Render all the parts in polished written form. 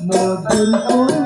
মধুর কুল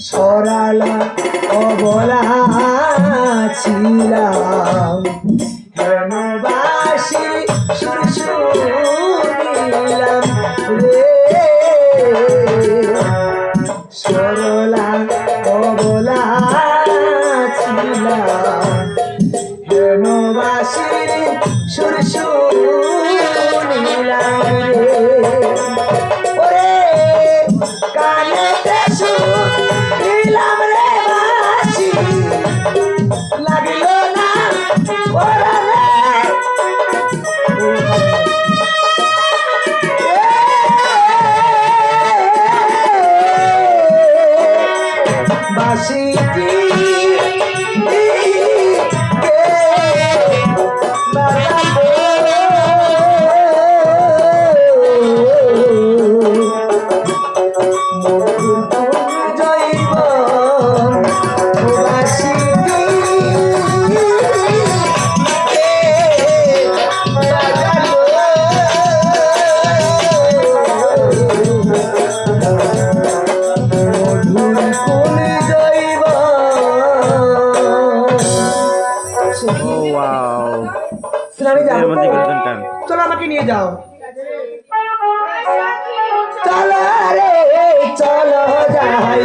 সরালা অবলা ছিলাম হেমবাসী শুনিলাম রে সরলা অবলা ছিলাম হেমবাসী শুনিলাম রে ওরে কানেতে শুনিলাম রে বাসি লাগিল না ওরা রে বাসিটি চলো আমাকে নিয়ে যাও চলো রে চলো যাই